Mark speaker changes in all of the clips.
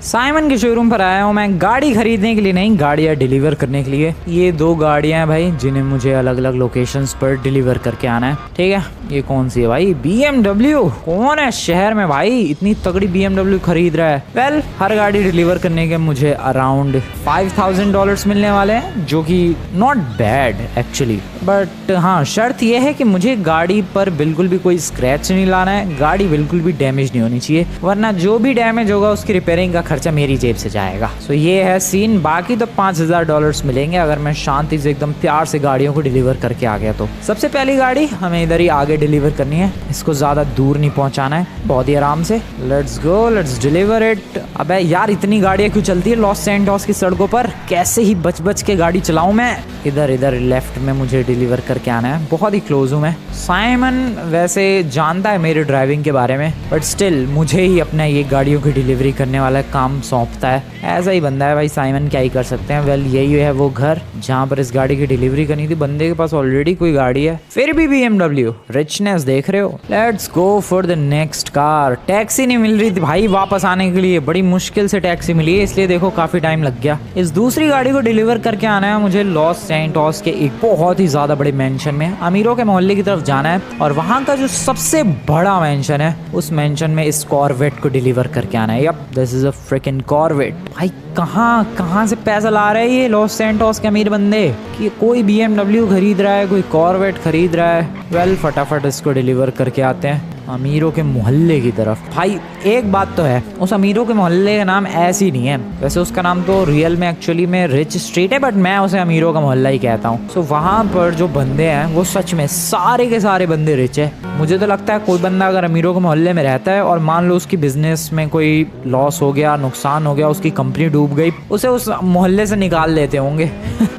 Speaker 1: Simon के showroom पर आया हूँ मैं गाड़ी खरीदने के लिए नहीं, गाड़ियाँ डिलीवर करने के लिए। ये 2 गाड़ियाँ हैं भाई जिन्हें मुझे अलग अलग लोकेशंस पर डिलीवर करके आना है। ठीक है, ये कौन सी है भाई? BMW। कौन है शहर में भाई इतनी तगड़ी BMW खरीद रहा है? वेल, हर गाड़ी डिलीवर करने के मुझे अराउंड $5000 मिलने वाले हैं, जो कि नॉट बैड एक्चुअली। बट हाँ, शर्त यह है कि मुझे गाड़ी पर बिल्कुल भी कोई स्क्रैच नहीं लाना है, गाड़ी बिल्कुल भी डैमेज नहीं होनी चाहिए, वरना जो भी डैमेज होगा उसकी रिपेयरिंग का खर्चा मेरी जेब से जाएगा। सो ये है सीन। बाकी तो $5000 मिलेंगे अगर मैं शांति से एकदम प्यार से गाड़ियों को डिलीवर करके आ गया तो। सबसे पहली गाड़ी हमें इधर ही आगे डिलीवर करनी है, इसको ज्यादा दूर नहीं पहुंचाना है, बहुत ही आराम से। Let's go, let's deliver it. अबे यार, इतनी गाड़ियां क्यों चलती है लॉस सैंटोस की सड़कों पर? कैसे ही बच बच के गाड़ी चलाऊं मैं। इधर लेफ्ट में मुझे डिलीवर करके आना है, बहुत ही क्लोज हूँ मैं। साइमन वैसे जानता है मेरे ड्राइविंग के बारे में, बट स्टिल मुझे ही अपना ये गाड़ियों की डिलीवरी करने वाला काम सौंपता है। ऐसा ही बंदा है भाई साइमन, क्या ही कर सकते हैं। वेल, यही है वो घर जहाँ पर इस गाड़ी की डिलीवरी करनी थी। बंदे के पास ऑलरेडी कोई गाड़ी है, फिर भी BMW। रिचनेस देख रहे हो। Let's go for the next car. Taxi नहीं मिल रही थी भाई वापस आने के लिए, बड़ी मुश्किल से टैक्सी मिली है, इसलिए देखो काफी टाइम लग गया। इस दूसरी गाड़ी को डिलीवर करके आना है मुझे लॉस सैंटोस के एक बहुत ही ज्यादा बड़े मेंशन में, अमीरों के मोहल्ले की तरफ जाना है, और वहाँ का जो सबसे बड़ा मेंशन है उस मेंशन में इस कॉर्वेट को डिलीवर करके आना है। Yup, this is a freaking Corvette. भाई कहाँ से पैसा ला रहे हैं ये लॉस सैंटोस के अमीर बंदे कि कोई BMW खरीद रहा है, कोई कॉर्वेट खरीद रहा है। वेल, फटाफट इसको डिलीवर करके आते हैं अमीरों के मोहल्ले की तरफ। भाई एक बात तो है, उस अमीरों के मोहल्ले का नाम ऐसे ही नहीं है, वैसे उसका नाम तो रियल में एक्चुअली में रिच स्ट्रीट है, बट मैं उसे अमीरों का मोहल्ला ही कहता हूँ। सो वहाँ पर जो बंदे हैं वो सच में सारे के सारे बंदे रिच है। मुझे तो लगता है कोई बंदा अगर अमीरों के मोहल्ले में रहता है और मान लो उसकी बिजनेस में कोई लॉस हो गया, नुकसान हो गया, उसकी कंपनी डूब गई, उसे उस मोहल्ले से निकाल देते होंगे।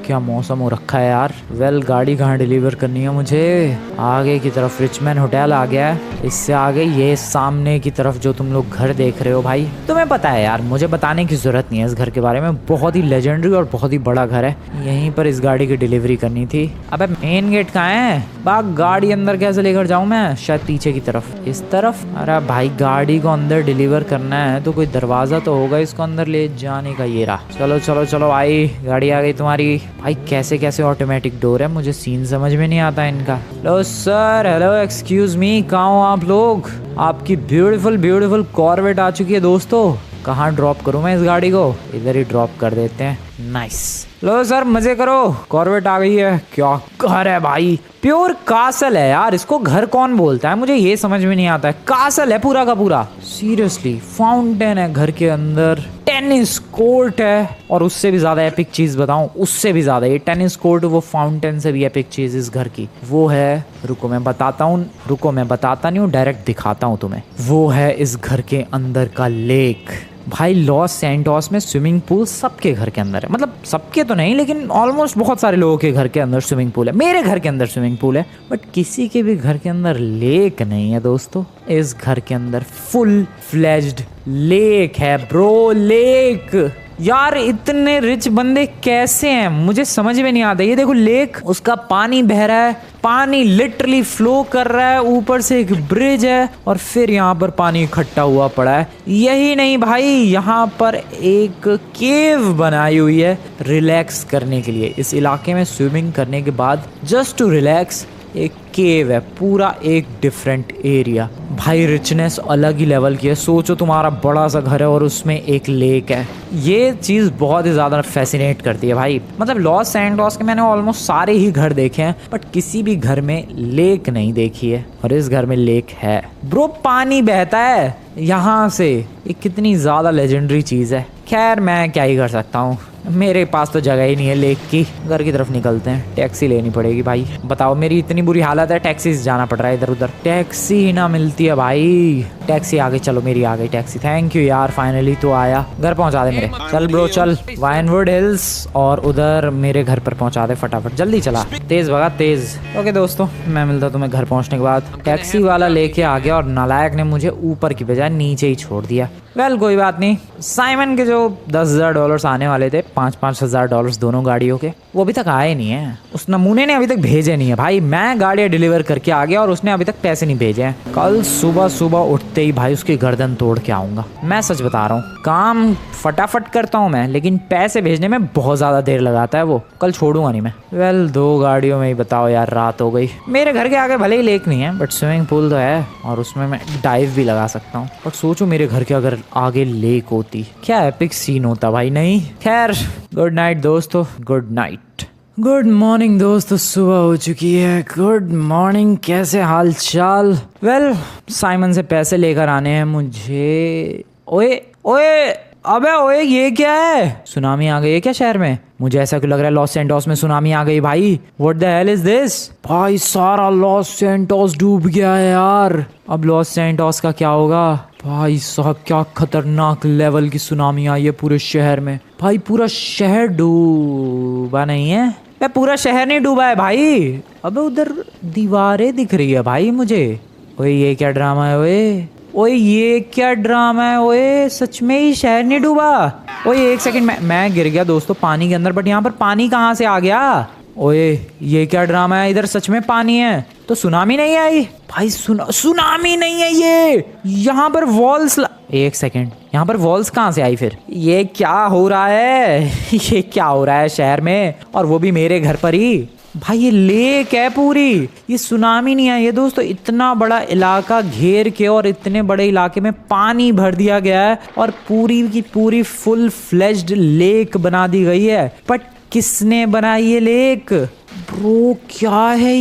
Speaker 1: क्या मौसम हो रखा है यार। वेल, गाड़ी कहाँ डिलीवर करनी है मुझे? आगे की तरफ रिचमैन होटल आ गया है, इससे आगे ये सामने की तरफ जो तुम लोग घर देख रहे हो भाई, तुम्हें पता है यार, मुझे बताने की जरूरत नहीं है इस घर के बारे में। बहुत ही लेजेंडरी और बहुत ही बड़ा घर है। यहीं पर इस गाड़ी की डिलीवरी करनी थी। अबे मेन गेट कहाँ है? बाग गाड़ी अंदर कैसे लेकर जाऊं मैं? शायद पीछे की तरफ, इस तरफ। अरे भाई, गाड़ी को अंदर डिलीवर करना है तो कोई दरवाजा तो होगा इसको अंदर ले जाने का। ये रहा। चलो चलो चलो भाई, गाड़ी आ गई तुम्हारी। भाई कैसे कैसे ऑटोमेटिक डोर है, मुझे सीन समझ में नहीं आता इनका। Hello sir, hello excuse me, कहाँ हो आप लोग? आपकी ब्यूटीफुल कॉर्वेट आ चुकी है दोस्तों। कहाँ ड्रॉप करूँ मैं इस गाड़ी को? इधर ही ड्रॉप कर देते हैं। नाइस। लो सर, मजे करो, कॉर्वेट आ गई है। क्या घर है भाई, प्योर कासल है यार। इसको घर कौन बोलता है मुझे ये समझ में नहीं आता है। कासल है पूरा का पूरा, सीरियसली। फाउंटेन है घर के अंदर, टेनिस कोर्ट है, और उससे भी ज्यादा एपिक चीज बताऊं, उससे भी ज्यादा ये टेनिस कोर्ट वो फाउंटेन से भी एपिक चीज इस घर की वो है। रुको मैं बताता नहीं हूँ, डायरेक्ट दिखाता हूँ तुम्हें। वो है इस घर के अंदर का लेक। भाई लॉस सैंटोस में स्विमिंग पूल सबके घर के अंदर है, मतलब सबके तो नहीं लेकिन ऑलमोस्ट बहुत सारे लोगों के घर के अंदर स्विमिंग पूल है। मेरे घर के अंदर स्विमिंग पूल है, बट किसी के भी घर के अंदर लेक नहीं है दोस्तों। इस घर के अंदर फुल फ्लेज्ड लेक है ब्रो, लेक। यार इतने रिच बंदे कैसे हैं मुझे समझ में नहीं आता। ये देखो लेक, उसका पानी बह रहा है, पानी लिटरली फ्लो कर रहा है, ऊपर से एक ब्रिज है और फिर यहाँ पर पानी इकट्ठा हुआ पड़ा है। यही नहीं भाई, यहाँ पर एक केव बनाई हुई है रिलैक्स करने के लिए। इस इलाके में स्विमिंग करने के बाद जस्ट टू रिलैक्स एक केव है, पूरा एक डिफरेंट एरिया। भाई रिचनेस अलग ही लेवल की है। सोचो तुम्हारा बड़ा सा घर है और उसमें एक लेक है। ये चीज़ बहुत ही ज़्यादा फैसिनेट करती है भाई। मतलब लॉस सैंटोस के मैंने ऑलमोस्ट सारे ही घर देखे हैं, बट किसी भी घर में लेक नहीं देखी है, और इस घर में लेक है ब्रो। पानी बहता है यहाँ से, ये कितनी ज़्यादा लेजेंडरी चीज़ है। खैर मैं क्या ही कर सकता हूँ, मेरे पास तो जगह ही नहीं है लेक की। घर की तरफ निकलते हैं, टैक्सी लेनी पड़ेगी भाई। बताओ मेरी इतनी बुरी हालत है, टैक्सी से जाना पड़ रहा है इधर उधर, टैक्सी ही ना मिलती है भाई। टैक्सी आ गई, चलो मेरी आ गई टैक्सी। थैंक यू यार, फाइनली तो आया। घर पहुंचा दे मेरे, चल ब्रो चल। वाइनवुड हिल्स और उधर मेरे घर पर पहुंचा दे फटाफट, जल्दी चला, तेज भगा तेज। ओके दोस्तों, मैं मिलता हूँ तुम्हें घर पहुंचने के बाद। टैक्सी वाला लेके आ गया और नालायक ने मुझे ऊपर की बजाय नीचे ही छोड़ दिया। वेल कोई बात नहीं। साइमन के जो $10,000 आने वाले थे, $5,000 दोनों गाड़ियों के, वो अभी तक आए नहीं है। उस नमूने ने अभी तक भेजे नहीं है भाई। मैं गाड़ियाँ डिलीवर करके आ गया और उसने अभी तक पैसे नहीं भेजे हैं। कल सुबह सुबह उठते ही भाई उसकी गर्दन तोड़ के आऊँगा। मैं सच बता रहा हूँ, काम फटाफट करता हूँ मैं, लेकिन पैसे भेजने में बहुत ज़्यादा देर लगाता है वो। कल छोड़ूंगा नहीं मैं। वेल 2 गाड़ियों में ही बताओ यार, रात हो गई। मेरे घर के आगे भले ही लेक नहीं है, बट स्विमिंग पूल तो है और उसमें मैं डाइव भी लगा सकता हूँ। बट सोचो मेरे घर के अगर आगे लेक होती, क्या एपिक सीन होता भाई। नहीं, खैर गुड नाइट दोस्तों, गुड नाइट। गुड मॉर्निंग दोस्तों, सुबह हो चुकी है। गुड मॉर्निंग, कैसे हाल चाल। वेल साइमन से पैसे लेकर आने हैं मुझे। ओए ओए, अबे ओए, ये क्या है? सुनामी आ गई है क्या शहर में? मुझे ऐसा क्यों लग रहा है लॉस सैंटोस में सुनामी आ गई भाई। What the hell is this? भाई सारा लॉस सैंटोस डूब गया है यार। अब लॉस सैंटोस का क्या होगा? भाई साहब क्या खतरनाक लेवल की सुनामी आई है पूरे शहर में। भाई पूरा शहर डूबा नहीं है? पूरा शहर नहीं डूबा है भाई। अबे उधर दीवारें दिख रही है भाई मुझे। ओए ये क्या ड्रामा है? ओए ये क्या ड्रामा है? ओए सच में ही शहर नहीं डूबा? ओए एक सेकंड, मैं गिर गया दोस्तों पानी के अंदर, बट यहाँ पर पानी कहाँ से आ गया? ओए ये क्या ड्रामा है? इधर सच में पानी है तो सुनामी नहीं आई भाई। सुनामी नहीं है ये। यहाँ पर वॉल्स एक सेकंड, यहाँ पर वॉल्स कहाँ से आई फिर? ये क्या हो रहा है? ये क्या हो रहा है शहर में, और वो भी मेरे घर पर ही? भाई ये लेक है पूरी, ये सुनामी नहीं आई है दोस्तों। इतना बड़ा इलाका घेर के और इतने बड़े इलाके में पानी भर दिया गया है और पूरी की पूरी फुल फ्लेज्ड लेक बना दी गई है। बट किसने बनाई ये लेक? ब्रो क्या है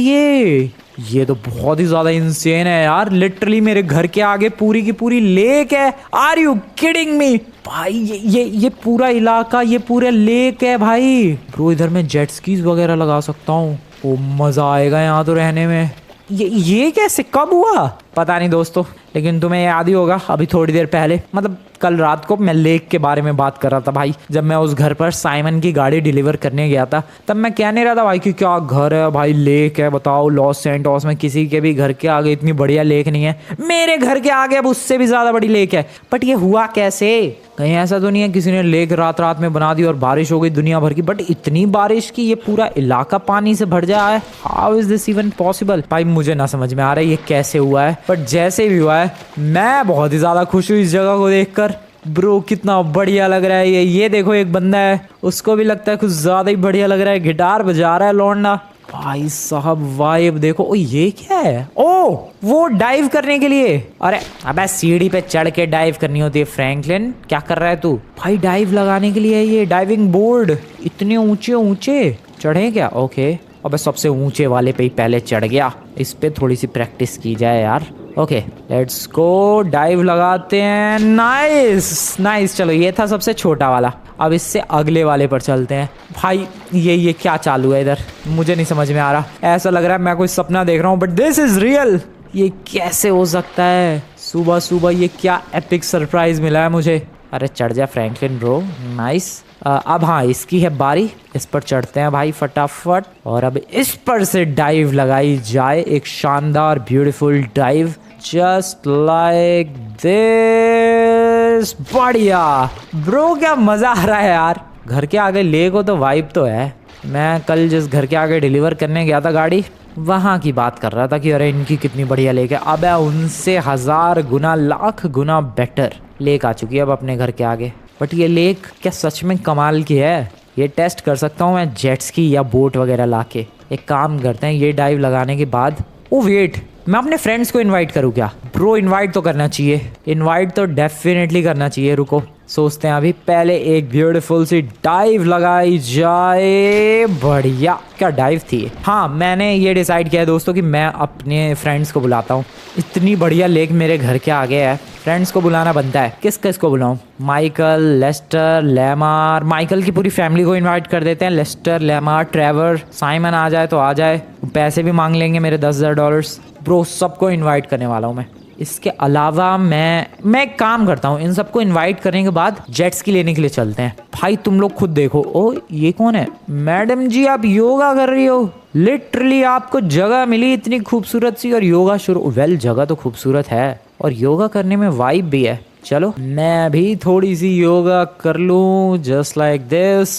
Speaker 1: ये तो बहुत ही ज्यादा इंसेन है यार। लिटरली मेरे घर के आगे पूरी की पूरी लेक है। Are you kidding me? भाई ये पूरा इलाका, ये पूरा लेक है भाई। ब्रो इधर मैं जेट स्कीज वगैरह लगा सकता हूँ। ओ मजा आएगा यहाँ तो रहने में। ये कैसे, कब हुआ पता नहीं दोस्तों, लेकिन तुम्हें याद ही होगा अभी थोड़ी देर पहले, मतलब कल रात को मैं लेक के बारे में बात कर रहा था भाई। जब मैं उस घर पर साइमन की गाड़ी डिलीवर करने गया था, तब मैं कह नहीं रहा था भाई कि क्या घर है भाई, लेक है। बताओ लॉस सैंटोस में किसी के भी घर के आगे इतनी बढ़िया लेक नहीं है। मेरे घर के आगे अब उससे भी ज्यादा बड़ी लेक है। बट ये हुआ कैसे? कहीं ऐसा तो नहीं है किसी ने लेक रात में बना दी और बारिश हो गई दुनिया भर की? बट इतनी बारिश की ये पूरा इलाका पानी से भर जाए, how is this even possible? भाई मुझे ना समझ में आ रहा है ये कैसे हुआ है, बट जैसे भी हुआ है मैं बहुत ही ज्यादा खुश हूँ इस जगह को देखकर। ब्रो कितना बढ़िया लग रहा है ये देखो एक बंदा है, उसको भी लगता है कुछ ज्यादा ही बढ़िया लग रहा है। गिटार बजा रहा है लौंडा। भाई साहब वाइब देखो। ओ ये क्या है? ओ वो डाइव करने के लिए। अरे अबे सीढ़ी पे चढ़ के डाइव करनी होती है। फ्रैंकलिन क्या कर रहा है तू? भाई डाइव लगाने के लिए है ये डाइविंग बोर्ड। इतने ऊंचे ऊंचे चढ़े क्या? ओके, अबे सबसे ऊंचे वाले पे ही पहले चढ़ गया। इस पे थोड़ी सी प्रैक्टिस की जाए यार। ओके लेट्स गो, डाइव लगाते हैं। Nice nice. चलो ये था सबसे छोटा वाला, अब इससे अगले वाले पर चलते हैं। भाई ये क्या चालू है इधर? मुझे नहीं समझ में आ रहा। ऐसा लग रहा है मैं कोई सपना देख रहा हूँ, बट दिस इज रियल। ये कैसे हो सकता है? सुबह सुबह ये क्या एपिक सरप्राइज मिला है मुझे। अरे चढ़ जा फ्रैंकलिन ब्रो, नाइस। अब हाँ इसकी है बारी, इस पर चढ़ते हैं भाई फटाफट। और अब इस पर से डाइव लगाई जाए, एक शानदार beautiful dive, just like this. बढ़िया ब्रो, क्या मजा आ रहा है यार। घर के आगे लेक हो तो वाइब तो है। मैं कल जिस घर के आगे डिलीवर करने गया था गाड़ी, वहाँ की बात कर रहा था कि अरे इनकी कितनी बढ़िया लेक है। अब उनसे 1000 गुना लाख गुना बेटर लेक आ चुकी है अब अपने घर के आगे। बट ये लेक क्या सच में कमाल की है? ये टेस्ट कर सकता हूँ मैं जेट्स की या बोट वगैरह लाके। एक काम करते हैं, ये डाइव लगाने के बाद, ओ वेट, मैं अपने फ्रेंड्स को इनवाइट करूँ क्या? ब्रो इनवाइट तो करना चाहिए, इनवाइट तो डेफिनेटली करना चाहिए। रुको सोचते हैं अभी, पहले एक ब्यूटीफुल सी डाइव लगाई जाए। बढ़िया, क्या डाइव थी। हाँ मैंने ये डिसाइड किया है दोस्तों कि मैं अपने फ्रेंड्स को बुलाता हूँ। इतनी बढ़िया लेक मेरे घर के आगे है, फ्रेंड्स को बुलाना बनता है। किस किस को बुलाऊं? Michael, Lester, Lamar. माइकल की पूरी फैमिली को इनवाइट कर देते हैं। लेस्टर, लेमार, ट्रेवर, साइमन आ जाए तो आ जाए। पैसे भी मांग लेंगे मेरे $10,000। ब्रो सबको इनवाइट करने वाला हूँ मैं। इसके अलावा मैं एक काम करता हूँ, इन सबको इनवाइट करने के बाद जेट्स की लेने के लिए चलते हैं। भाई तुम लोग खुद देखो। ओ ये कौन है? मैडम जी आप योगा कर रही हो? लिटरली आपको जगह मिली इतनी खूबसूरत सी और योगा शुरू। वेल जगह तो खूबसूरत है और योगा करने में वाइब भी है। चलो मैं भी थोड़ी सी योगा कर लूँ, जस्ट लाइक दिस।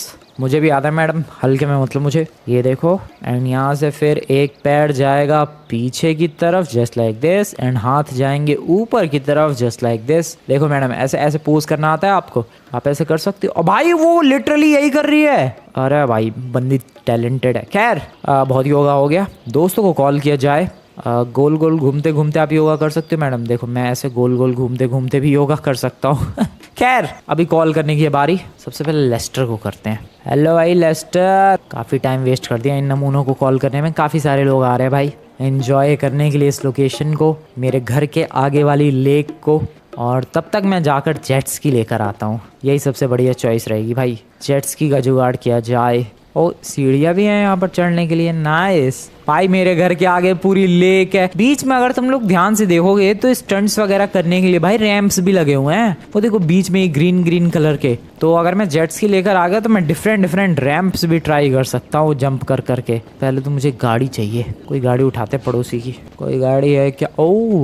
Speaker 1: मुझे भी आता है मैडम, हल्के में मतलब मुझे। ये देखो, एंड यहाँ से फिर एक पैर जाएगा पीछे की तरफ जस्ट लाइक दिस, एंड हाथ जाएंगे ऊपर की तरफ जस्ट लाइक दिस। देखो मैडम, ऐसे ऐसे पोज करना आता है आपको, आप ऐसे कर सकते हो। और भाई वो लिटरली यही कर रही है। अरे भाई बंदी टैलेंटेड है। खैर बहुत योगा हो गया, दोस्तों को कॉल किया जाए। गोल गोल घूमते घूमते आप योगा कर सकते हो मैडम। देखो मैं ऐसे गोल गोल घूमते घूमते भी योगा कर सकता हूँ। खैर अभी कॉल करने की बारी, सबसे पहले लेस्टर को करते हैं। हेलो भाई लेस्टर, काफ़ी टाइम वेस्ट कर दिया इन नमूनों को कॉल करने में। काफ़ी सारे लोग आ रहे हैं भाई एंजॉय करने के लिए इस लोकेशन को, मेरे घर के आगे वाली लेक को। और तब तक मैं जाकर जेट स्की लेकर आता हूँ, यही सबसे बढ़िया चॉइस रहेगी भाई। जेट स्की का जुगाड़ किया जाए। ओ सीढ़ियाँ भी हैं यहाँ पर चढ़ने के लिए, नाइस। भाई मेरे घर के आगे पूरी लेक है। बीच में अगर तुम लोग ध्यान से देखोगे तो स्टंट्स वगैरह करने के लिए भाई रैंप्स भी लगे हुए हैं। वो देखो बीच में ही ग्रीन ग्रीन कलर के। तो अगर मैं जेट स्की लेकर आ गया तो मैं डिफरेंट रैंप्स भी ट्राई कर सकता हूँ जंप कर करके। पहले तो मुझे गाड़ी चाहिए, कोई गाड़ी उठाते पड़ोसी की। कोई गाड़ी है क्या? ओ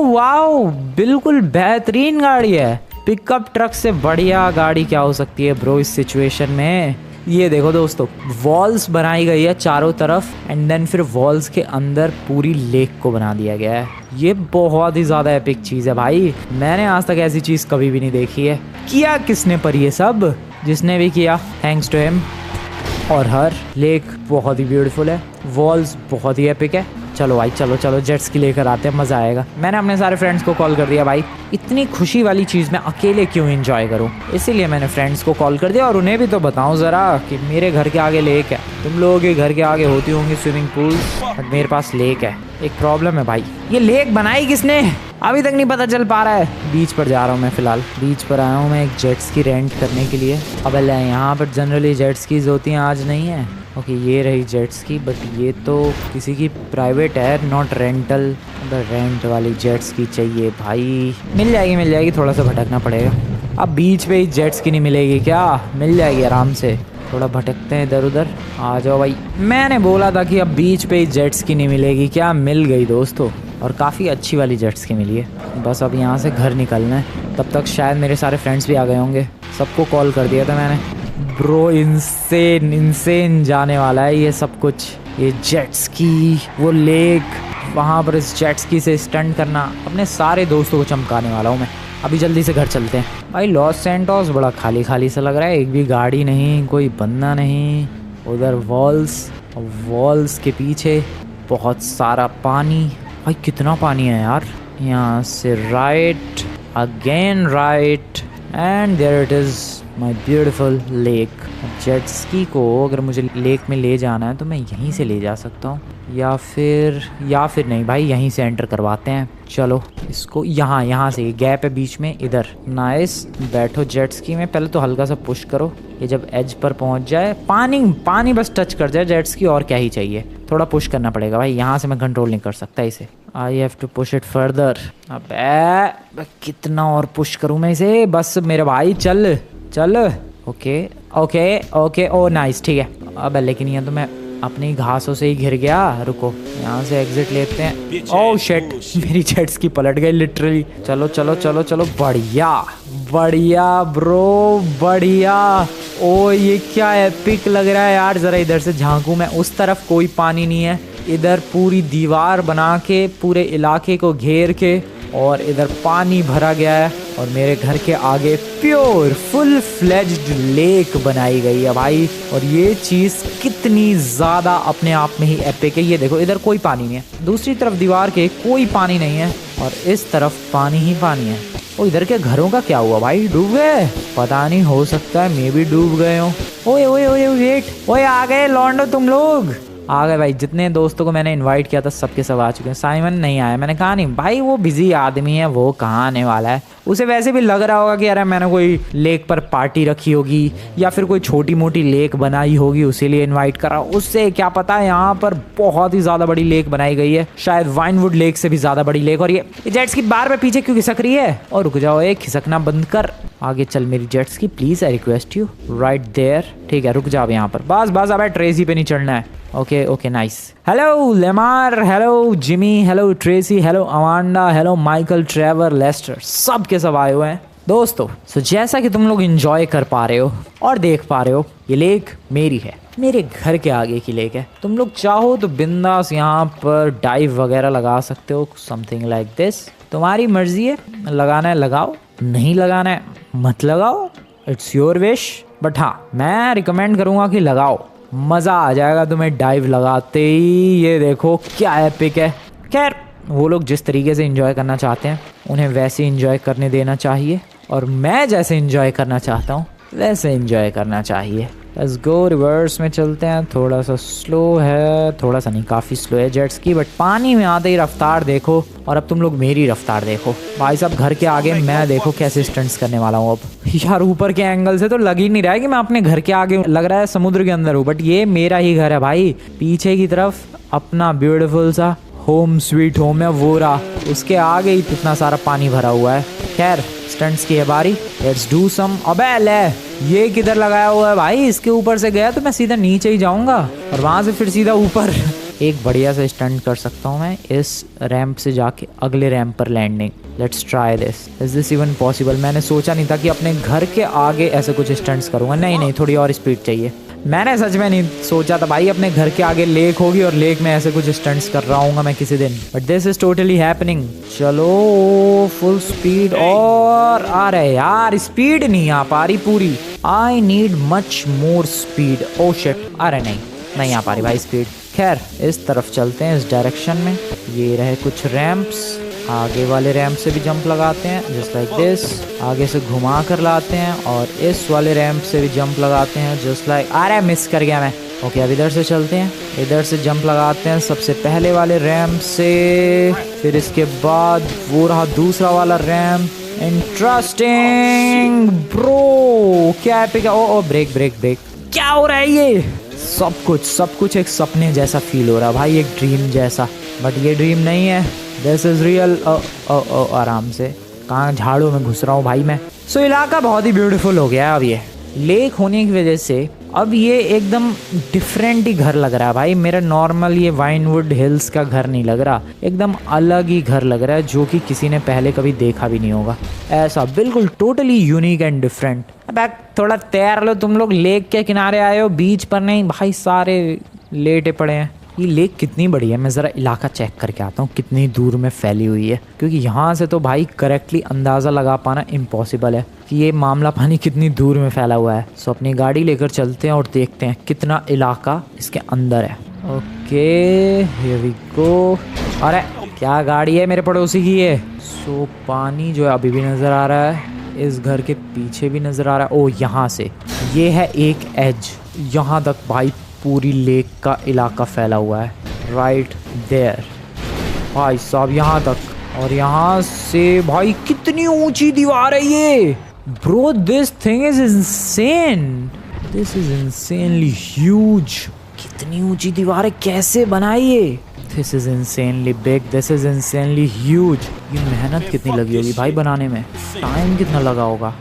Speaker 1: वाओ, बिल्कुल बेहतरीन गाड़ी है। पिकअप ट्रक से बढ़िया गाड़ी क्या हो सकती है ब्रो इस सिचुएशन में। ये देखो दोस्तों, वॉल्स बनाई गई है चारों तरफ, एंड देन फिर वॉल्स के अंदर पूरी लेक को बना दिया गया है। ये बहुत ही ज़्यादा एपिक चीज़ है भाई, मैंने आज तक ऐसी चीज़ कभी भी नहीं देखी है। किया किसने पर ये सब? जिसने भी किया थैंक्स टू हिम और हर। लेक बहुत ही ब्यूटीफुल है, वॉल्स बहुत ही एपिक है। चलो भाई चलो जेट स्की लेकर आते हैं, मज़ा आएगा। मैंने अपने सारे फ्रेंड्स को कॉल कर दिया भाई, इतनी खुशी वाली चीज़ मैं अकेले क्यों एंजॉय करूं, इसीलिए मैंने फ्रेंड्स को कॉल कर दिया। और उन्हें भी तो बताऊं ज़रा कि मेरे घर के आगे लेक है। तुम लोगों के घर के आगे होती होंगी स्विमिंग पूल, बट मेरे पास लेक है। एक प्रॉब्लम है भाई, ये लेक बनाई किसने अभी तक नहीं पता चल पा रहा है। बीच पर जा रहा हूँ मैं, फिलहाल बीच पर आया हूँ मैं एक जेट स्की रेंट करने के लिए। अब यहाँ पर जनरली जेट स्कीज होती हैं, आज नहीं है। ओके ये रही जेट स्की, बट ये तो किसी की प्राइवेट है, नॉट रेंटल। रेंट वाली जेट स्की चाहिए भाई। मिल जाएगी, थोड़ा सा भटकना पड़ेगा। अब बीच पे ही जेट स्की नहीं मिलेगी क्या? मिल जाएगी आराम से, थोड़ा भटकते हैं इधर उधर। आ जाओ भाई, मैंने बोला था कि अब बीच पे ही जेट स्की नहीं मिलेगी क्या? मिल गई दोस्तों, और काफ़ी अच्छी वाली जेट स्की मिली है। बस अब यहाँ से घर निकलना है, तब तक शायद मेरे सारे फ्रेंड्स भी आ गए होंगे। सबको कॉल कर दिया था मैंने। ब्रो इंसेन जाने वाला है ये सब कुछ। ये जेट स्की, वो लेक, वहाँ पर इस जेट स्की से स्टंट करना, अपने सारे दोस्तों को चमकाने वाला हूँ मैं। अभी जल्दी से घर चलते हैं भाई। लॉस सैंटोस बड़ा खाली खाली सा लग रहा है, एक भी गाड़ी नहीं, कोई बंदा नहीं। उधर वॉल्स के पीछे बहुत सारा पानी। भाई कितना पानी है यार। यहाँ से right, again right, and there it is my beautiful lake. Jet ski को अगर मुझे लेक में ले जाना है तो मैं यहीं से ले जा सकता हूँ, या फिर नहीं भाई, यहीं से एंटर करवाते हैं। चलो इसको यहाँ से, गैप है बीच में, इधर। नाइस, बैठो जेट स्की में। पहले तो हल्का सा पुश करो, ये जब एज पर पहुँच जाए, पानी बस टच कर जाए जेट स्की, और क्या ही चाहिए। थोड़ा पुश करना पड़ेगा भाई, यहाँ से मैं कंट्रोल नहीं कर सकता इसे। I have to push it further. अबे कितना और पुश करूँ मैं इसे? बस मेरे भाई चल। ओके ओ नाइस, ठीक है। अब लेकिन ये तो मैं अपनी घासों से ही घिर गया। रुको, यहाँ से एग्जिट लेते हैं। ओह शिट, मेरी जेट स्की पलट गई लिटरली। चलो, बढ़िया ब्रो, बढ़िया। ओ ये क्या एपिक लग रहा है यार। ज़रा इधर से झांकू मैं, उस तरफ कोई पानी नहीं है, इधर पूरी दीवार बना के पूरे इलाके को घेर के, और इधर पानी भरा गया है, और मेरे घर के आगे प्योर फुल फ्लेज्ड लेक बनाई गई है भाई। और ये चीज़ कितनी ज़्यादा अपने आप में ही एपिक है। ये देखो, इधर कोई पानी नहीं है, दूसरी तरफ दीवार के कोई पानी नहीं है, और इस तरफ पानी ही पानी है। ओ इधर के घरों का क्या हुआ भाई? डूब गए? पता नहीं, हो सकता है मैं भी डूब गए हूँ। ओए वेट, ओए आ गए लौंडो, तुम लोग आ गए भाई। जितने दोस्तों को मैंने इनवाइट किया था सबके सब आ चुके हैं। साइमन नहीं आया, मैंने कहा नहीं भाई, वो बिजी आदमी है, वो कहाँ आने वाला है। उसे वैसे भी लग रहा होगा कि यार मैंने कोई लेक पर पार्टी रखी होगी, या फिर कोई छोटी मोटी लेक बनाई होगी, उसीलिए इनवाइट करा। उससे क्या पता है, यहाँ पर बहुत ही ज़्यादा बड़ी लेक बनाई गई है, शायद वाइनवुड लेक से भी ज़्यादा बड़ी लेक। और ये जेट्स की बार पीछे क्यों खिसक रही है? और रुक जाओ, एक खिसकना बंद कर, आगे चल मेरी जेट्स की, please I request you, right there. ठीक है, रुक जाओ यहाँ पर, बस अब ट्रेसी पे नहीं चढ़ना है। Okay okay nice. Hello Lamar, hello Jimmy, hello Tracey, hello Amanda, hello Michael, Trevor, Lester, सब के सब आए हुए हैं दोस्तों। सो जैसा कि तुम लोग एंजॉय कर पा रहे हो और देख पा रहे हो, ये लेक मेरी है, मेरे घर के आगे की लेक है। तुम लोग चाहो तो बिंदास यहाँ पर डाइव वगैरह लगा सकते हो, समथिंग लाइक दिस। तुम्हारी मर्जी है, लगाना है लगाओ, नहीं लगाना है मत लगाओ, इट्स योर विश। बट हाँ, मैं रिकमेंड करूँगा कि लगाओ, मज़ा आ जाएगा तुम्हें डाइव लगाते ही। ये देखो क्या एपिक है। खैर वो लोग जिस तरीके से एंजॉय करना चाहते हैं उन्हें वैसे एंजॉय करने देना चाहिए, और मैं जैसे एंजॉय करना चाहता हूँ वैसे एंजॉय करना चाहिए। लेट्स गो, रिवर्स में चलते हैं। थोड़ा सा स्लो है, थोड़ा सा नहीं काफ़ी स्लो है जेट्स की, बट पानी में आते ही रफ्तार देखो। और अब तुम लोग मेरी रफ्तार देखो भाई साहब, घर के आगे मैं देखो कैसे स्टंट्स करने वाला हूँ अब। यार ऊपर के एंगल से तो लग ही नहीं रहा है कि मैं अपने घर के आगे, लग रहा है समुद्र के अंदर हूँ, बट ये मेरा ही घर है भाई। पीछे की तरफ अपना ब्यूटीफुल सा होम स्वीट होम है वो रहा, उसके आगे ही इतना सारा पानी भरा हुआ है। खैर स्टंट्स की है बारी, लेट्स डू सम। अबे ले, ये किधर लगाया हुआ है भाई? इसके ऊपर से गया तो मैं सीधा नीचे ही जाऊंगा और वहां से फिर सीधा ऊपर। एक बढ़िया सा स्टंट कर सकता हूँ मैं इस रैंप से जाके अगले रैंप पर landing. Let's try this, is this even possible? मैंने सोचा नहीं था कि अपने घर के आगे ऐसे कुछ स्टंट्स करूंगा। नहीं, थोड़ी और स्पीड चाहिए। मैंने सच में नहीं सोचा था भाई अपने घर के आगे लेक होगी और लेक में ऐसे कुछ स्टंट्स कर रहा हूँ मैं किसी दिन, but this is totally happening. चलो फुल स्पीड, और आ रहे यार, स्पीड नहीं आ पा रही पूरी। I need much more speed. Oh shit, आ रहे नहीं आ पा रही भाई स्पीड। खैर इस तरफ चलते हैं, इस डायरेक्शन में। ये रहे कुछ रैंप्स, आगे वाले रैंप से भी जंप लगाते हैं जस्ट लाइक दिस, आगे से घुमा कर लाते हैं, और इस वाले रैंप से भी जंप लगाते हैं जस्ट लाइक, अरे मिस कर गया मैं। ओके अब इधर से चलते हैं, इधर से जंप लगाते हैं सबसे पहले वाले रैंप से, फिर इसके बाद वो रहा दूसरा वाला रैंप। इंटरेस्टिंग ब्रो, क्या एपिक है। ओ ब्रेक ब्रेक ब्रेक, क्या हो रहा है ये? सब कुछ एक सपने जैसा फील हो रहा है भाई, एक ड्रीम जैसा, बट ये ड्रीम नहीं है, दिस इज रियल। आराम से, कहाँ झाड़ों में घुस रहा हूँ भाई मैं। सो इलाका बहुत ही ब्यूटीफुल हो गया है अब। ये लेक होने की वजह से अब ये एकदम डिफरेंट ही घर लग रहा है भाई। मेरा नॉर्मल ये वाइनवुड हिल्स का घर नहीं लग रहा, एकदम अलग ही घर लग रहा है, जो कि किसी ने पहले कभी देखा भी नहीं होगा। ऐसा बिल्कुल टोटली यूनिक एंड डिफरेंट। अब थोड़ा तैयार लो, तुम लोग लेक के किनारे आए हो, बीच पर नहीं भाई, सारे लेटे पड़े हैं। ये लेक कितनी बड़ी है, मैं ज़रा इलाका चेक करके आता हूँ कितनी दूर में फैली हुई है, क्योंकि यहाँ से तो भाई करेक्टली अंदाज़ा लगा पाना इम्पॉसिबल है कि ये मामला पानी कितनी दूर में फैला हुआ है। सो अपनी गाड़ी लेकर चलते हैं और देखते हैं कितना इलाका इसके अंदर है। Okay here we go. अरे क्या गाड़ी है मेरे पड़ोसी की ये। सो पानी जो है अभी भी नज़र आ रहा है, इस घर के पीछे भी नज़र आ रहा है। ओ यहाँ से, ये है एक एज, यहाँ तक भाई पूरी लेक का इलाका फैला हुआ है, राइट देयर भाई साहब, यहाँ तक। और यहाँ से भाई कितनी ऊंची दीवार है ये bro, this thing is insane, this is insanely huge. कितनी ऊंची दीवार है, कैसे बनाई ये? This is insanely big, this is insanely huge. ये मेहनत कितनी लगी होगी भाई बनाने में, टाइम कितना लगा होगा,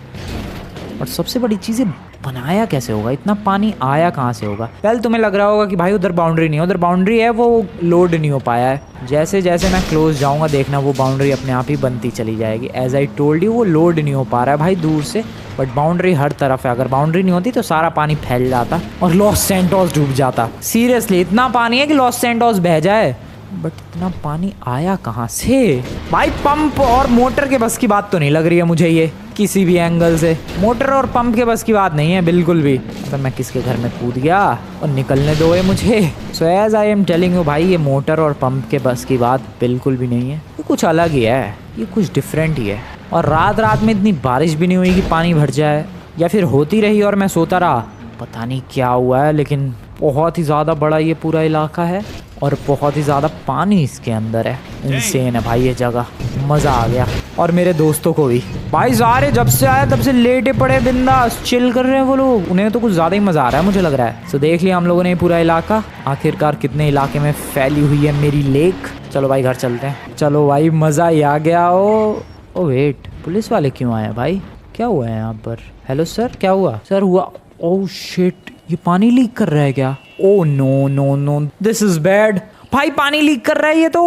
Speaker 1: और सबसे बड़ी चीज़ है बनाया कैसे होगा, इतना पानी आया कहाँ से होगा? पहले तुम्हें लग रहा होगा कि भाई उधर बाउंड्री नहीं है, उधर बाउंड्री है, वो लोड नहीं हो पाया है। जैसे जैसे मैं क्लोज जाऊंगा देखना वो बाउंड्री अपने आप ही बनती चली जाएगी। एज आई टोल्ड यू, वो लोड नहीं हो पा रहा है भाई दूर से, बट बाउंड्री हर तरफ है। अगर बाउंड्री नहीं होती तो सारा पानी फैल जाता और लॉस सैंटोस डूब जाता। सीरियसली इतना पानी है कि लॉस सैंटोस बह जाए, बट इतना पानी आया कहाँ से भाई? पंप और मोटर के बस की बात तो नहीं लग रही है मुझे ये किसी भी एंगल से। मोटर और पंप के बस की बात नहीं है बिल्कुल भी। तो मैं किसके घर में कूद गया, और निकलने दो ये मुझे। So as I am telling you भाई, ये मोटर और पंप के बस की बात बिल्कुल भी नहीं है, ये कुछ अलग ही है, ये कुछ डिफरेंट ही है। और रात रात में इतनी बारिश भी नहीं हुई कि पानी भर जाए, या फिर होती रही और मैं सोता रहा, पता नहीं क्या हुआ है। लेकिन बहुत ही ज़्यादा बड़ा ये पूरा इलाका है और बहुत ही ज़्यादा पानी इसके अंदर है। इंसेन है भाई ये जगह, मज़ा आ गया। और मेरे दोस्तों को भी भाई, सारे जब से आए तब से लेटे पड़े बिंदास चिल कर रहे हैं वो लोग, उन्हें तो कुछ ज़्यादा ही मज़ा आ रहा है मुझे लग रहा है। तो देख लिया हम लोगों ने पूरा इलाका, आखिरकार कितने इलाके में फैली हुई है मेरी लेक। चलो भाई घर चलते हैं, चलो भाई मज़ा ही आ गया। ओ वेट, पुलिस वाले क्यों आए भाई, क्या हुआ है यहाँ पर? हेलो सर, क्या हुआ? सर हुआ, ओह शिट, ये पानी लीक कर रहा है क्या? Oh no no no, this is bad. भाई पानी लीक कर रहा है ये तो।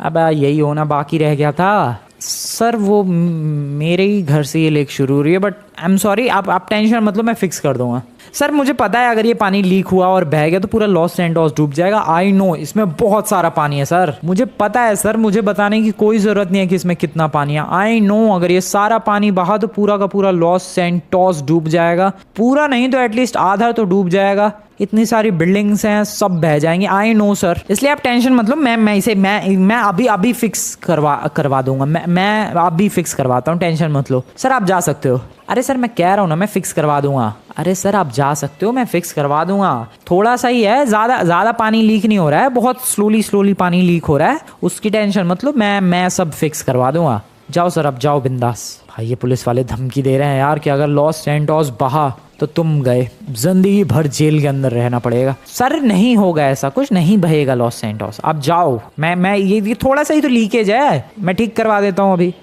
Speaker 1: अब यही होना बाकी रह गया था सर। वो मेरे ही घर से ये लीक शुरू हो रही है, बट आई एम सॉरी, आप टेंशन मतलब मैं फिक्स कर दूंगा सर। मुझे पता है अगर ये पानी लीक हुआ और बह गया तो पूरा लॉस सैंटोस डूब जाएगा। आई नो इसमें बहुत सारा पानी है सर, मुझे पता है सर, मुझे बताने की कोई जरूरत नहीं है कि इसमें कितना पानी है। आई नो अगर ये सारा पानी बहा तो पूरा का पूरा लॉस सैंटोस डूब जाएगा। पूरा नहीं तो एटलीस्ट आधा तो डूब जाएगा। इतनी सारी बिल्डिंग्स हैं, सब बह जाएंगी। आई नो सर, इसलिए आप टेंशन मतलब मैं अभी फिक्स करवा दूंगा। मैं अभी फिक्स करवाता हूँ, टेंशन मत लो सर। आप जा सकते हो। अरे सर मैं कह रहा हूँ ना मैं फिक्स करवा दूंगा। अरे सर आप जा सकते हो, मैं फिक्स करवा दूंगा। थोड़ा सा ही है, ज्यादा पानी लीक नहीं हो रहा है, बहुत स्लोली पानी लीक हो रहा है, उसकी टेंशन मतलब मैं सब फिक्स करवा दूंगा। जाओ सर, अब जाओ बिंदास। भाई ये पुलिस वाले धमकी दे रहे हैं यार कि अगर लॉस सैंटोस बहा तो तुम गए, जिंदगी भर जेल के अंदर रहना पड़ेगा। सर नहीं होगा ऐसा कुछ, नहीं बहेगा लॉस सैंटोस, आप जाओ। मैं ये थोड़ा सा ही तो लीकेज है, मैं ठीक करवा देता हूँ अभी।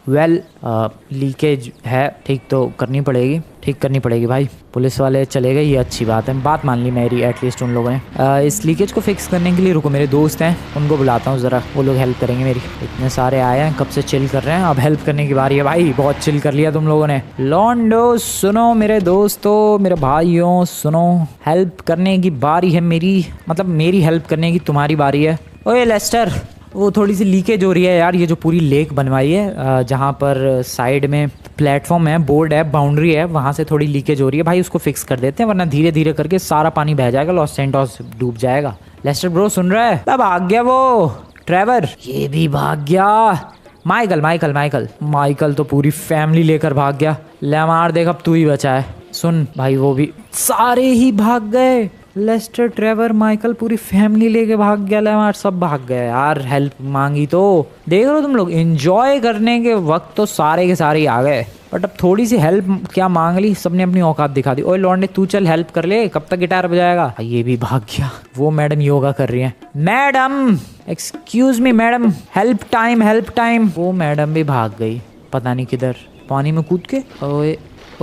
Speaker 1: लीकेज है, ठीक तो करनी पड़ेगी, ठीक करनी पड़ेगी भाई। पुलिस वाले चले गए, ये अच्छी बात है, बात मान ली मेरी एटलीस्ट उन लोगों ने। इस लीकेज को फिक्स करने के लिए रुको, मेरे दोस्त हैं उनको बुलाता हूँ ज़रा, वो लोग हेल्प करेंगे मेरी। इतने सारे आए हैं, कब से चिल कर रहे हैं, अब हेल्प करने की बारी है भाई। बहुत चिल कर लिया तुम लोगों ने। लॉन्डो सुनो, मेरे दोस्तों, मेरे भाइयों सुनो, हेल्प करने की बारी है मेरी, मतलब मेरी हेल्प करने की तुम्हारी बारी है। ओए लेस्टर, वो थोड़ी सी लीकेज हो रही है यार, ये जो पूरी लेक बनवाई है जहाँ पर साइड में प्लेटफॉर्म है, बोर्ड है, बाउंड्री है, वहाँ से थोड़ी लीकेज हो रही है भाई, उसको फिक्स कर देते हैं, वरना धीरे धीरे करके सारा पानी बह जाएगा, लॉस सैंटोस डूब जाएगा। लेस्टर ब्रो सुन रहा है? अब भाग गया वो ट्रेवर, ये भी भाग गया। माइकल तो पूरी फैमिली लेकर भाग गया। ले मार, देख अब तू ही बचा है। सुन भाई, वो भी सारे ही भाग गए। लेस्टर, ट्रेवर, माइकल, पूरी फैमिली लेके भाग गया। लेमार सब भाग गए यार, हेल्प मांगी तो देख लो तुम लोग, एंजॉय करने के वक्त तो सारे के सारे ही आ गए, बट अब थोड़ी सी हेल्प क्या मांग ली, सबने अपनी औकात दिखा दी। ओए लौंडे तू चल हेल्प कर ले, कब तक गिटार बजाएगा? ये भी भाग गया। वो मैडम योगा कर रही है। Madam excuse me madam, help time. वो मैडम भी भाग गई, पता नहीं किधर, पानी में कूद के। ओए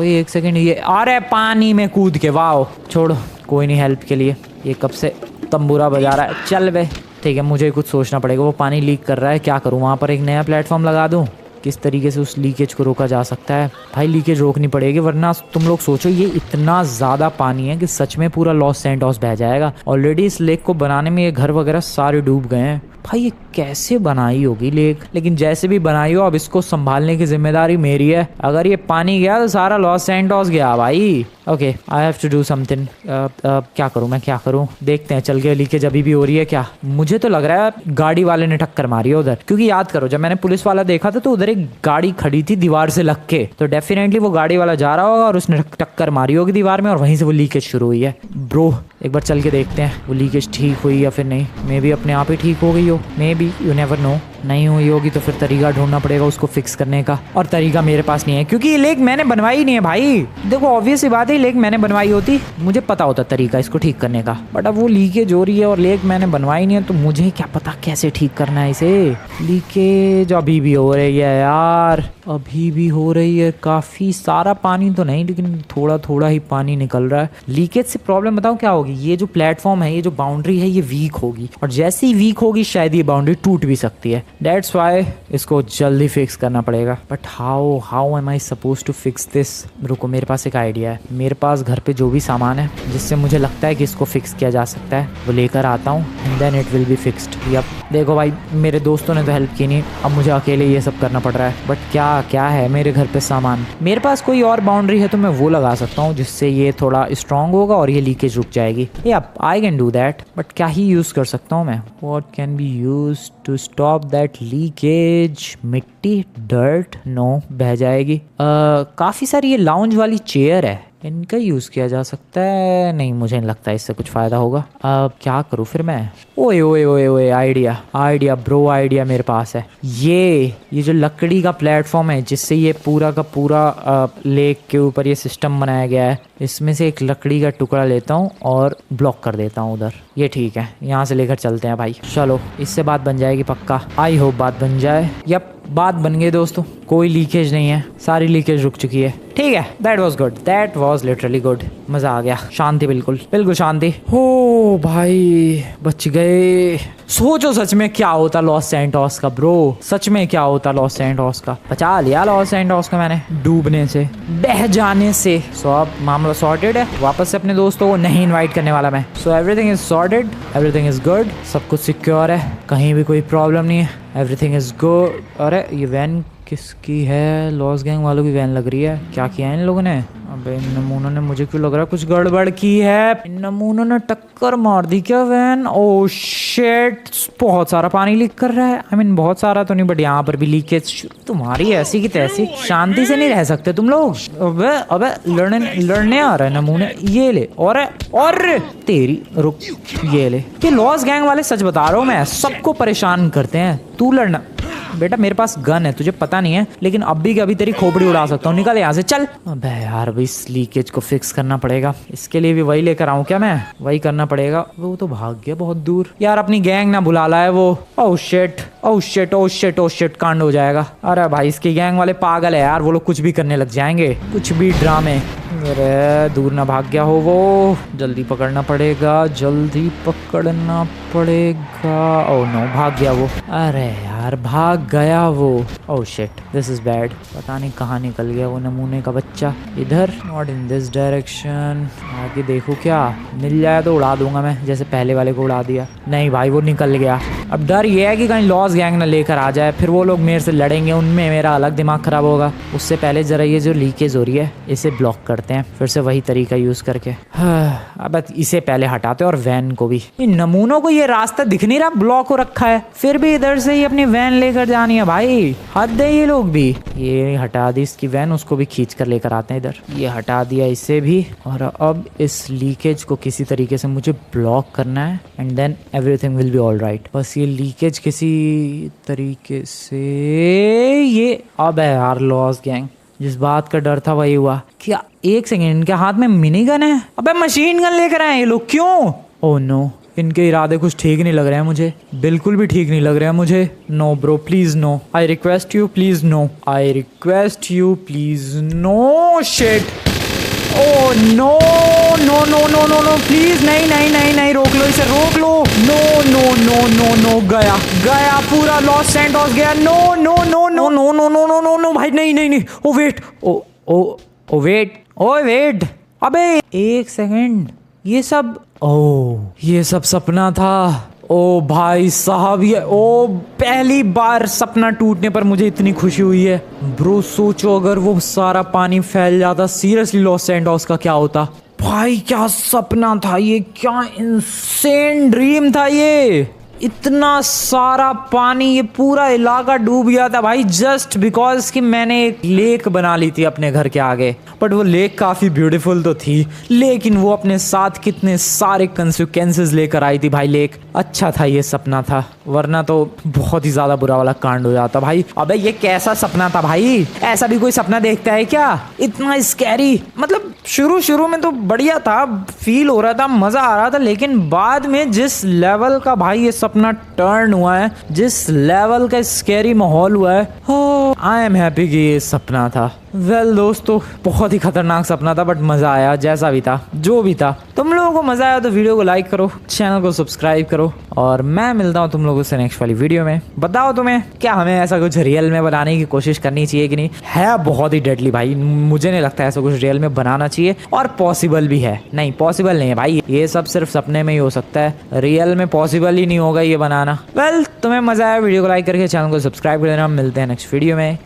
Speaker 1: एक सेकंड, ये अरे पानी में कूद के, वाओ। छोड़ो, कोई नहीं, हेल्प के लिए ये कब से तंबूरा बजा रहा है। चल बे, ठीक है, मुझे कुछ सोचना पड़ेगा। वो पानी लीक कर रहा है, क्या करूँ? वहाँ पर एक नया प्लेटफॉर्म लगा दूँ? किस तरीके से उस लीकेज को रोका जा सकता है? भाई लीकेज रोकनी पड़ेगी, वरना तुम लोग सोचो ये इतना ज़्यादा पानी है कि सच में पूरा लॉस सैंटोस बह जाएगा। ऑलरेडी इस लेक को बनाने में ये घर वगैरह सारे डूब गए हैं। भाई ये कैसे बनाई होगी लेक, लेकिन जैसे भी बनाई हो, अब इसको संभालने की जिम्मेदारी मेरी है। अगर ये पानी गया तो सारा लॉस सैंटोस गया भाई। Okay, I have to do something. क्या करूँ? देखते हैं, चल के। लीकेज अभी भी हो रही है क्या? मुझे तो लग रहा है गाड़ी वाले ने टक्कर मारी है उधर, क्योंकि याद करो जब मैंने पुलिस वाला देखा था तो उधर एक गाड़ी खड़ी थी दीवार से लग के, तो डेफिनेटली वो गाड़ी वाला जा रहा होगा और उसने टक्कर मारी होगी दीवार में, और वहीं से वो लीकेज शुरू हुई है। ब्रो एक बार चल के देखते हैं वो लीकेज ठीक हुई या फिर नहीं। मे बी अपने आप ही ठीक हो गई हो, may be, you never know. नहीं हुई होगी तो फिर तरीका ढूंढना पड़ेगा उसको फिक्स करने का, और तरीका मेरे पास नहीं है क्योंकि ये लेक मैंने बनवाई नहीं है भाई। देखो ऑब्वियस सी बात है, लेक मैंने बनवाई होती मुझे पता होता तरीका इसको ठीक करने का, बट अब वो लीकेज हो रही है और लेक मैंने बनवाई नहीं है, तो मुझे क्या पता कैसे ठीक करना है इसे। लीकेज अभी भी हो रही है यार, अभी भी हो रही है। काफी सारा पानी तो नहीं, लेकिन थोड़ा थोड़ा ही पानी निकल रहा है। लीकेज से प्रॉब्लम बताऊं क्या होगी? ये जो प्लेटफॉर्म है, ये जो बाउंड्री है, ये वीक होगी, और जैसे ही वीक होगी शायद ये बाउंड्री टूट भी सकती है। दैट्स वाई इसको जल्दी फिक्स करना पड़ेगा। But how am I suppose to fix this? रुको, मेरे पास एक आइडिया है। मेरे पास घर पे जो भी सामान है जिससे मुझे लगता है कि इसको फिक्स किया जा सकता है, वो लेकर आता हूँ, and then it will be fixed. Yup, देखो भाई, मेरे दोस्तों ने तो हेल्प की नहीं, अब मुझे अकेले ये सब करना पड़ रहा है। बट क्या है मेरे घर पे सामान? मेरे पास कोई और बाउंड्री है तो मैं वो लगा सकता हूँ, जिससे ये थोड़ा स्ट्रांग होगा और ये लीकेज रुक जाएगी। Yup, I can do that. But क्या ही यूज कर सकता हूँ मैं? What can be use to stop that leakage? मिट्टी, डर्ट? नो, बह जाएगी। काफी सारी ये लाउंज वाली चेयर है, इनका यूज किया जा सकता है। नहीं, मुझे नहीं लगता इससे कुछ फायदा होगा। अब क्या करूँ फिर मैं? ओए आइडिया ब्रो, आइडिया मेरे पास है। ये जो लकड़ी का प्लेटफॉर्म है जिससे ये पूरा का पूरा लेक के ऊपर ये सिस्टम बनाया गया है, इसमें से एक लकड़ी का टुकड़ा लेता हूँ और ब्लॉक कर देता हूँ उधर। ये ठीक है, यहाँ से लेकर चलते हैं भाई। चलो, इससे बात बन जाएगी पक्का। आई होप बात बन जाए। यप, बात बन गई दोस्तों, कोई लीकेज नहीं है, सारी लीकेज रुक चुकी है। ठीक है, that was good, that was literally good. मजा आ गया, शांति, बिल्कुल बिल्कुल शांति। हो भाई बच गए। सोचो सच में क्या होता लॉस सैंटोस का ब्रो, सच में क्या होता लॉस सैंटोस का। बचा लिया लॉस सैंटोस का मैंने डूबने से, बह जाने से। सो अब मामला सॉर्टेड है, वापस से अपने दोस्तों को नहीं इनवाइट करने वाला मैं। So everything is sorted, everything is good, सब कुछ सिक्योर है, कहीं भी कोई प्रॉब्लम नहीं है, एवरीथिंग इज गुड। अरे ये वैन किसकी है? लॉस गैंग वालों की वैन लग रही है। क्या किया इन लोगों ने? अबे इन नमूनों ने, मुझे क्यों लग रहा है कुछ गड़बड़ की है। इन नमूनों ने टक्कर मार दी क्या वैन? ओह शिट, बहुत सारा पानी लीक कर रहा है। आई मीन बहुत सारा तो नहीं, बट यहाँ पर भी लीकेज। तुम्हारी ऐसी की तैसी, शांति से नहीं रह सकते तुम लोग। अबे अबे लड़ने आ रहा है नमूने। ये ले, और तेरी रुक, ये ले। ये लॉस गैंग वाले सच बता रहा हूँ मैं, सबको परेशान करते हैं। तू लड़ना बेटा, मेरे पास गन है, तुझे पता नहीं है, लेकिन अभी के अभी तेरी खोपड़ी उड़ा सकता हूँ। निकल यहाँ से, चल। अबे यार भाई, इस लीकेज को फिक्स करना पड़ेगा। इसके लिए भी वही लेकर आऊँ क्या मैं? वही करना पड़ेगा। वो तो भाग गया बहुत दूर। यार अपनी गैंग ना बुला ला है वो। Oh shit, oh shit, oh shit, oh shit, कांड हो जाएगा। अरे भाई इसकी गैंग वाले पागल है यार, वो लोग कुछ भी करने लग जाएंगे, कुछ भी ड्रामे। अरे दूर ना भाग गया हो वो, जल्दी पकड़ना पड़ेगा, जल्दी पकड़ना पड़ेगा। ओह नो, भाग गया वो। अरे यार भाग गया वो। Oh shit, this is bad. पता नहीं कहाँ निकल गया वो नमूने का बच्चा। इधर, नॉट इन दिस डायरेक्शन। आगे देखो, क्या मिल जाए तो उड़ा दूंगा मैं, जैसे पहले वाले को उड़ा दिया। नहीं भाई वो निकल गया। अब डर ये है कि कहीं लॉस गैंग ना लेकर आ जाए, फिर वो लोग मेरे से लड़ेंगे, उनमें मेरा अलग दिमाग खराब होगा। उससे पहले जरा ये जो लीकेज हो रही है इसे ब्लॉक करते हैं, फिर से वही तरीका यूज करके। अब इसे पहले हटाते हैं, और वैन को भी। इन नमूनों को ये रास्ता दिख नहीं रहा, ब्लॉक हो रखा है, फिर भी इधर से ही अपनी वैन लेकर जानी है भाई। हद है ये लोग भी। ये हटा दी इसकी वैन, उसको भी खींच कर लेकर आते हैं इधर। ये हटा दिया इसे भी, और अब इस लीकेज को किसी तरीके से मुझे ब्लॉक करना है, and then everything will be all right. बस ये लीकेज किसी तरीके से, ये अब है यार लॉस गैंग, जिस बात का डर था वही हुआ। क्या एक सेकेंड, इनके हाथ में मिनी गन है? अबे मशीन गन लेकर आए ये लोग, क्यों? ओह नो, इनके इरादे कुछ ठीक नहीं लग रहे हैं मुझे, बिल्कुल भी ठीक नहीं लग रहे हैं मुझे। No bro please no, I request you please no, I request you please no. Shit, oh no no no no no no, please नहीं नहीं नहीं नहीं, रोक लो इसे, रोक लो। No no no no no, गया गया, पूरा लॉस सैंटोस गया। No no no no no no no no no no भाई, नहीं नहीं नहीं। Oh wait, oh oh oh wait, oh wait, अबे एक सेकंड, ये सब, ओ ये सब सपना था। ओ भाई साहब, ये ओ पहली बार सपना टूटने पर मुझे इतनी खुशी हुई है ब्रो। सोचो अगर वो सारा पानी फैल जाता, सीरियसली लॉस सैंटोस का क्या होता भाई। क्या सपना था ये, क्या इनसेन ड्रीम था ये। इतना सारा पानी, ये पूरा इलाका डूब गया था भाई, जस्ट बिकॉज कि मैंने एक लेक बना ली थी अपने घर के आगे। बट वो लेक काफी ब्यूटीफुल तो थी, लेकिन वो अपने साथ कितने सारे कंसिक्वेंसेस लेकर आई थी भाई लेक। अच्छा था ये सपना था, वरना तो बहुत ही ज्यादा बुरा वाला कांड हो जाता भाई। अबे ये कैसा सपना था भाई, ऐसा भी कोई सपना देखता है क्या? इतना स्कैरी, मतलब शुरू में तो बढ़िया था, फील हो रहा था, मजा आ रहा था, लेकिन बाद में जिस लेवल का भाई ये सपना टर्न हुआ है, जिस लेवल का स्कैरी माहौल हुआ है, आई एम हैप्पी कि ये सपना था। वेल दोस्तों, बहुत ही खतरनाक सपना था, बट मजा आया, जैसा भी था, जो भी था। तुम लोगों को मजा आया तो वीडियो को लाइक करो, चैनल को सब्सक्राइब करो, और मैं मिलता हूँ तुम लोगों से नेक्स्ट वाली वीडियो में। बताओ तुम्हें क्या हमें ऐसा कुछ रियल में बनाने की कोशिश करनी चाहिए कि नहीं? है बहुत ही डेडली भाई, मुझे नहीं लगता ऐसा कुछ रियल में बनाना चाहिए, और पॉसिबल भी है। नहीं पॉसिबल नहीं है भाई, ये सब सिर्फ सपने में ही हो सकता है, रियल में पॉसिबल ही नहीं होगा ये बनाना। वेल तुम्हें मजा आया, वीडियो को लाइक करके चैनल को सब्सक्राइब कर देना। मिलते हैं नेक्स्ट वीडियो में।